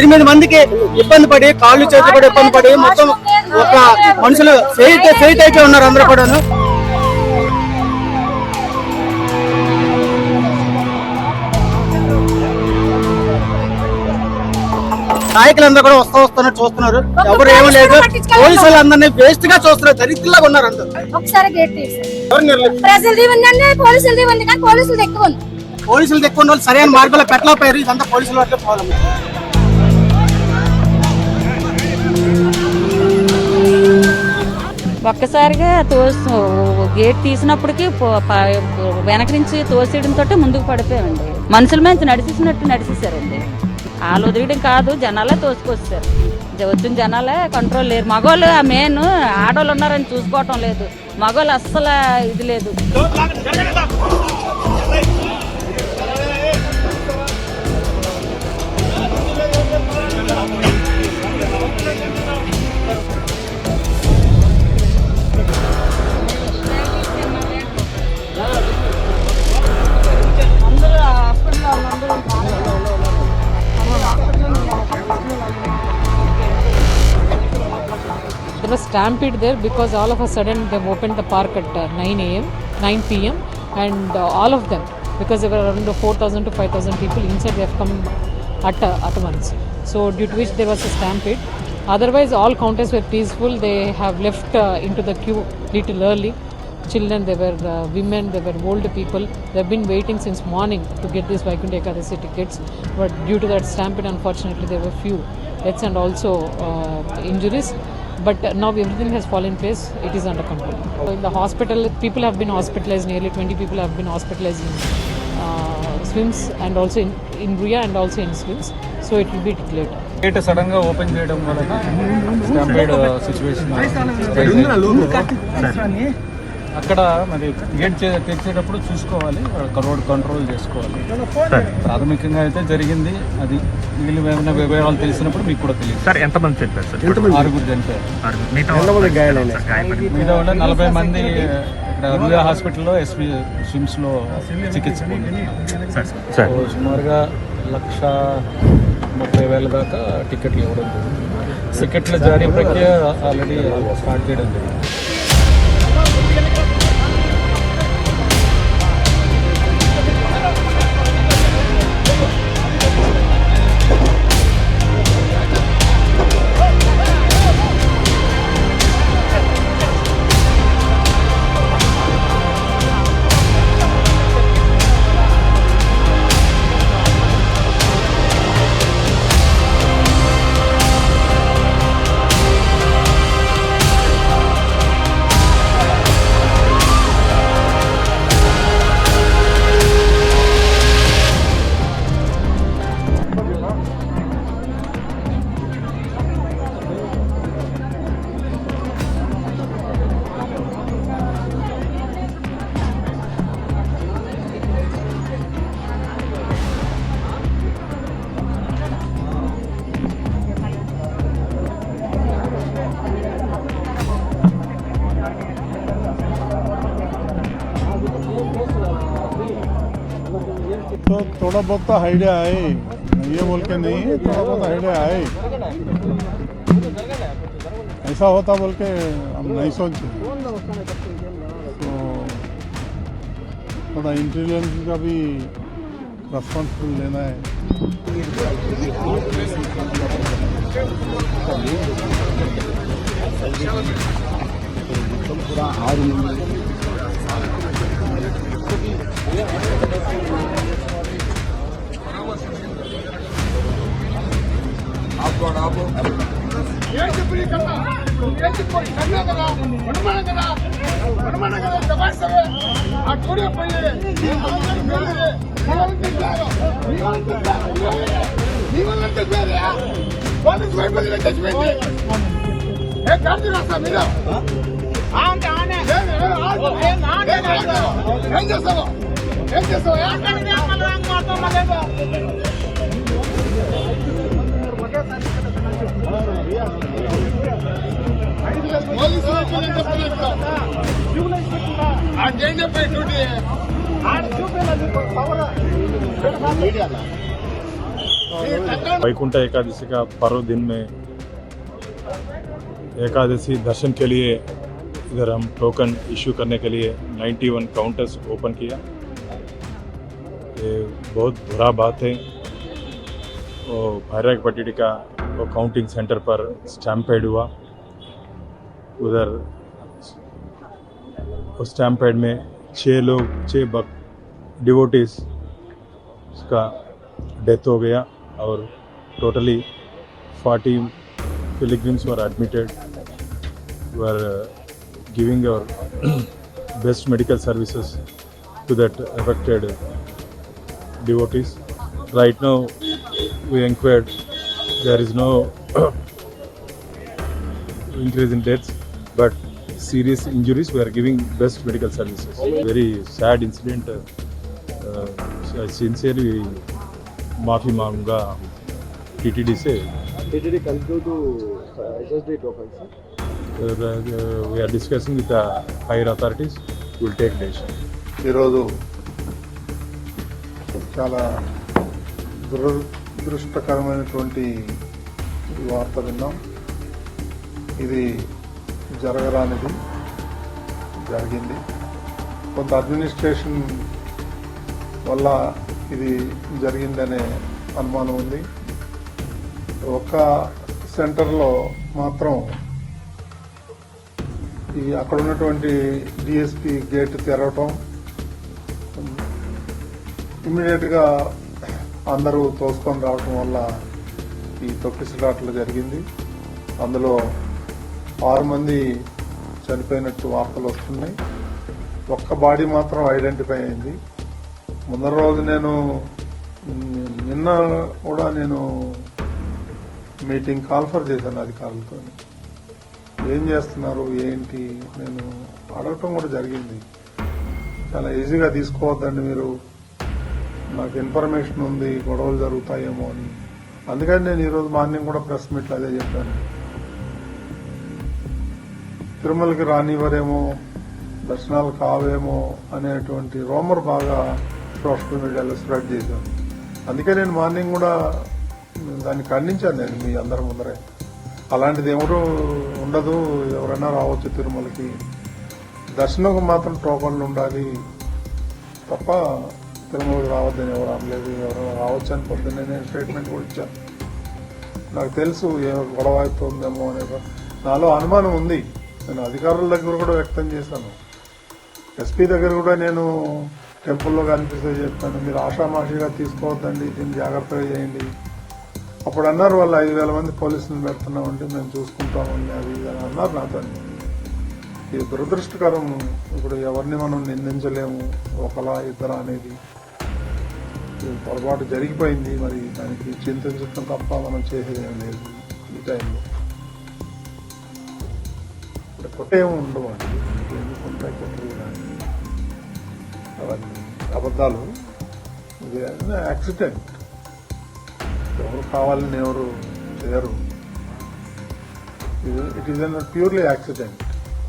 8 మందికి ఇబ్బంది పడి కాళ్ళు చేతులు కూడా ఇబ్బంది పడి మొత్తం ఒక మనుషులు ఫెయిట్ అయిపోయి ఉన్నారు అందరూ కూడాను. నాయకులందరూ కూడా వస్తున్నారు చూస్తున్నారు, ఎవరు ఏమీ లేదు. పోలీసులు అందరినీ వేస్ట్ గా చూస్తున్నారు, దరిద్రలాగా ఉన్నారు అందరూ. పోలీసులు ఎక్కువ వాళ్ళు సరైన మార్గంలో పెట్టలేకపోయారు. ఇదంతా పోలీసులు వల్లే ప్రాబ్లం. ఒక్కసారిగా గేట్ తీసినప్పటికీ వెనక నుంచి తోసేయడంతో ముందుకు పడిపోయామండి. మనుషుల మీద నడిచేసారండి. వాళ్ళు వదిలేయడం కాదు, జనాలే తోసుకొస్తారు. వచ్చిన జనాలే కంట్రోల్ లేరు. మగవాళ్ళు ఆ మెయిన్, ఆడవాళ్ళు ఉన్నారని చూసుకోవటం లేదు. మగవాళ్ళు అస్సలు ఇది లేదు. There was stampede there because all of a sudden they opened the park at 9 p.m. and all of them, because there were around 4,000 to 5,000 people inside, they have come at once. So due to which there was a stampede. Otherwise all counters were peaceful. They have left into the queue little early. Children, there were women, there were old people. They have been waiting since morning to get these Vaikunth Ekadasi tickets. But due to that stampede, unfortunately, there were few deaths and also injuries. But now everything has fallen in place. It is under control. In the hospital, people have been hospitalized. Nearly 20 people have been hospitalized in SWIMS and also in Ruya and also in SWIMS. So it will be declared. Gate sudden గా open చేయడం వలన stampede situation అక్కడ మరి gate తెరిచేటప్పుడు చూసుకోవాలి, road control చేసుకోవాలి. ప్రాథమికంగా అయితే జరిగింది అది. వీళ్ళు ఏమైనా వివరాలు తెలిసినప్పుడు మీకు కూడా తెలియదు. సార్ ఎంతమంది చనిపోయారు సార్? 6 చనిపోయారు. మిగతా వాళ్ళు 40 మంది ఇక్కడ రూయా హాస్పిటల్లో ఎస్వి స్విమ్స్ లో చికిత్స పొందుతున్నారు. సుమారుగా 1,30,000 దాకా టికెట్లు ఇవ్వడం జరిగింది. టికెట్ల జారీ ప్రక్రియ ఆల్రెడీ స్టార్ట్ చేయడం జరిగింది. तो थोड़ा बहुत तो आइडिया है, ये बोल के नहीं, थोड़ा बहुत आइडिया है। ऐसा होता बोल के हम नहीं सोचते। तो थोड़ा इंटेलिजेंस का भी रेस्पॉन्सिबल लेना है। वैकुंठ एकादशी का पर्व दिन में एकादशी दर्शन के लिए इधर हम टोकन इश्यू करने के लिए 91 काउंटर्स ओपन किया। ये बहुत बुरा बात है। वो भैरवपट्टी का वो काउंटिंग सेंटर पर स्टैम्पेड हुआ। उधर उस स्टैम्पेड में 6 डिवोटीज का डेथ हो गया और totally 40 pilgrims were admitted. We are giving our best medical services to that affected devotees. Right now, we inquired, there is no increase in deaths, but serious injuries, we are giving best medical services. Very sad incident. I sincerely माफ़ी मांगूंगा TTD से। TTD continue to SSD tokens, sir? We are discussing with the higher authorities. We will take decision. ఈరోజు చాలా దురదృష్టకరమైనటువంటి వార్త విన్నాం. ఇది జరగరానిది జరిగింది. కొంత administration వల్ల ఇది జరిగిందనే అనుమానం ఉంది. ఒక సెంటర్లో మాత్రం ఈ అక్కడ ఉన్నటువంటి డిఎస్పి గేట్ తెరవటం, ఇమ్మీడియట్గా అందరూ తోసుకొని రావటం వల్ల ఈ తొక్కిసలాట్లు జరిగింది. అందులో 6 మంది చనిపోయినట్టు వార్తలు వస్తున్నాయి. ఒక్క బాడీ మాత్రం ఐడెంటిఫై అయింది. ముందర రోజు నిన్న కూడా నేను మీటింగ్ కాన్ఫర్ చేశాను అధికారులతో. ఏం చేస్తున్నారు ఏంటి నేను అడగటం కూడా జరిగింది. చాలా ఈజీగా తీసుకోవద్దండి మీరు, నాకు ఇన్ఫర్మేషన్ ఉంది గొడవలు జరుగుతాయేమో అని. అందుకని నేను ఈరోజు మార్నింగ్ కూడా ప్రెస్ మీట్లో అదే చెప్పాను. తిరుమలకి రానివ్వరేమో, దర్శనాలు కావేమో అనేటువంటి రూమర్ బాగా సోషల్ మీడియాలో స్ప్రెడ్ చేశాను. అందుకే నేను మార్నింగ్ కూడా దాన్ని ఖండించాను. నేను మీ అందరి ముందరే అలాంటిది ఎవరు ఉండదు, ఎవరైనా రావచ్చు తిరుమలకి, దర్శనంకు మాత్రం టోకన్లు ఉండాలి తప్ప తిరుమలకి రావద్దని ఎవరు అనలేదు. ఎవరైనా రావచ్చు అని పొద్దున్నే నేను స్టేట్మెంట్ కూడా ఇచ్చాను. నాకు తెలుసు గొడవ అవుతుందేమో అనే నాలో అనుమానం ఉంది. నేను అధికారుల దగ్గర కూడా వ్యక్తం చేశాను. ఎస్పీ దగ్గర కూడా నేను టెంపుల్లో కనిపిస్తే చెప్పాను, మీరు ఆషామాషిగా తీసుకోవద్దండి, దీన్ని జాగ్రత్తగా చేయండి. అప్పుడు అన్నారు వాళ్ళు 5,000 మంది పోలీసులు పెడుతున్నామంటే మేము చూసుకుంటామని అది అని అన్నారు నాతో. ఇది దురదృష్టకరం. ఇప్పుడు ఎవరిని మనం నిందించలేము, ఒకలా ఇద్దరా అనేది పొరపాటు జరిగిపోయింది. మరి దానికి చింతించడం తప్ప మనం చేసేది ఏం లేదు ఈ టైంలో. కొట్టేమో ఉండవు అండి, ఎందుకుంటాయి కొట్టలు కానీ అవన్నీ అబద్ధాలు. ఇది యాక్సిడెంట్, ఎవరు కావాలని ఎవరు చేయరు. It is an purely accident.